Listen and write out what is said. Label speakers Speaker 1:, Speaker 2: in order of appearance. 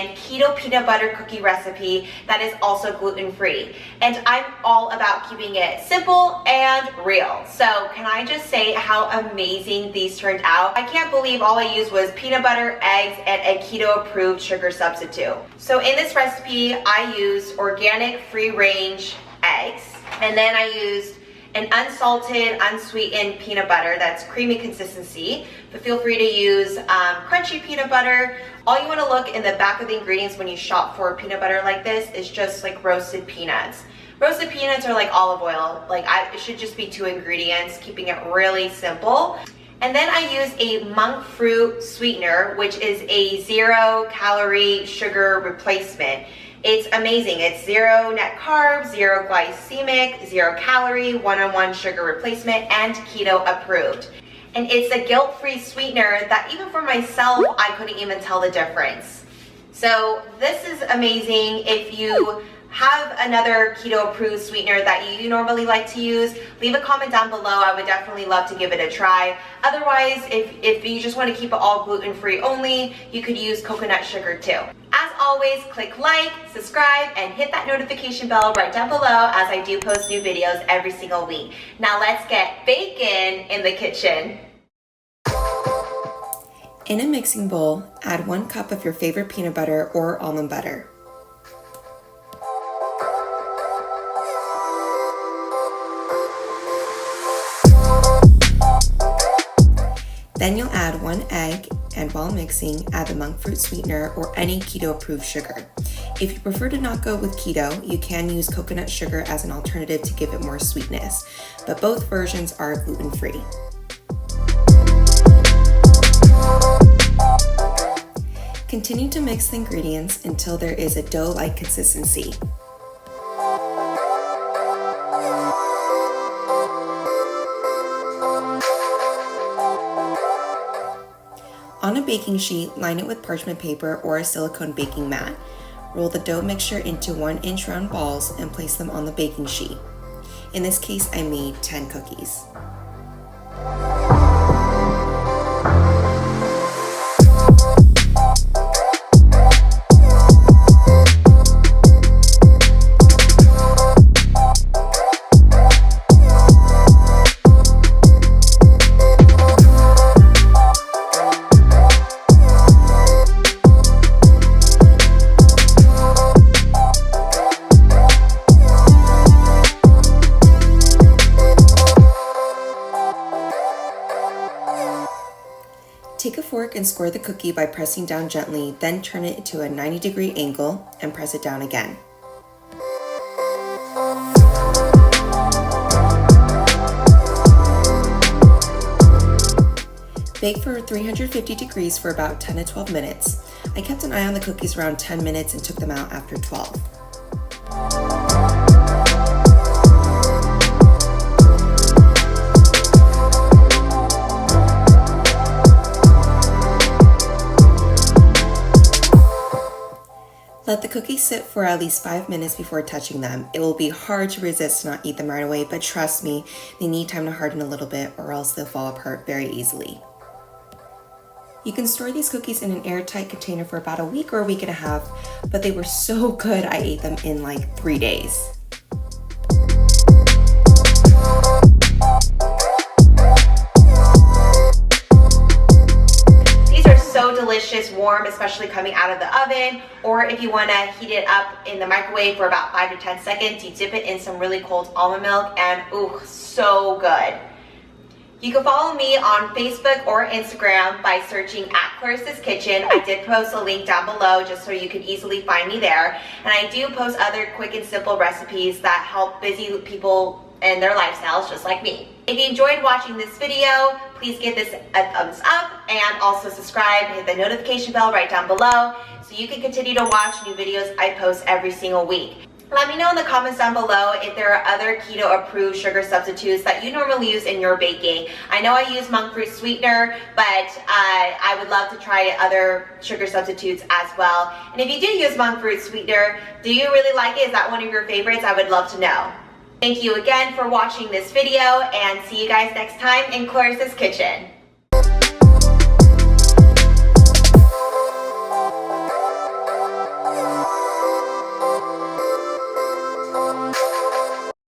Speaker 1: ingredient keto peanut butter cookie recipe that is also gluten-free. And I'm all about keeping it simple and real. So can I just say how amazing these turned out? I can't believe all I used was peanut butter, eggs, and a keto approved sugar substitute. So in this recipe, I used organic free-range eggs, and then I used an unsalted, unsweetened peanut butter that's creamy consistency, but feel free to use crunchy peanut butter. All you want to look in the back of the ingredients when you shop for peanut butter like this is just like roasted peanuts. Roasted peanuts are like olive oil. It should just be 2 ingredients, keeping it really simple. And then I use a Monkfruit Sweetener, which is a 0-calorie sugar replacement. It's amazing. It's 0 net carbs, 0 glycemic, 0 calorie, 1-on-1 sugar replacement, and keto approved. And it's a guilt-free sweetener that even for myself, I couldn't even tell the difference. So this is amazing. If you have another keto approved sweetener that you normally like to use, leave a comment down below. I would definitely love to give it a try. Otherwise, if you just want to keep it all gluten-free only, you could use coconut sugar too. As always, click like, subscribe, and hit that notification bell right down below as I do post new videos every single week. Now let's get baking in the kitchen.
Speaker 2: In a mixing bowl, add 1 cup of your favorite peanut butter or almond butter. Then you'll add 1 egg, and while mixing, add the Monkfruit Sweetener or any keto-approved sugar. If you prefer to not go with keto, you can use coconut sugar as an alternative to give it more sweetness, but both versions are gluten-free. Continue to mix the ingredients until there is a dough-like consistency. On a baking sheet, line it with parchment paper or a silicone baking mat. Roll the dough mixture into 1-inch round balls and place them on the baking sheet. In this case, I made 10 cookies. Take a fork and square the cookie by pressing down gently, then turn it to a 90-degree angle and press it down again. Bake for 350 degrees for about 10 to 12 minutes. I kept an eye on the cookies around 10 minutes and took them out after 12. Let the cookies sit for at least 5 minutes before touching them. It will be hard to resist to not eat them right away, but trust me, they need time to harden a little bit or else they'll fall apart very easily. You can store these cookies in an airtight container for about a week or a week and a half, but they were so good I ate them in like 3 days.
Speaker 1: Delicious, warm, especially coming out of the oven, or if you want to heat it up in the microwave for about 5 to 10 seconds, you dip it in some really cold almond milk and ooh, so good. You can follow me on Facebook or Instagram by searching @Clarissa's Kitchen. I did post a link down below just so you can easily find me there, and I do post other quick and simple recipes that help busy people and their lifestyles just like me. If you enjoyed watching this video, please give this a thumbs up and also subscribe, hit the notification bell right down below so you can continue to watch new videos I post every single week. Let me know in the comments down below if there are other keto approved sugar substitutes that you normally use in your baking. I know I use Monkfruit Sweetener, but I would love to try other sugar substitutes as well. And if you do use Monkfruit Sweetener, do you really like it? Is that one of your favorites? I would love to know. Thank you again for watching this video, and see you guys next time in Clarissa's Kitchen.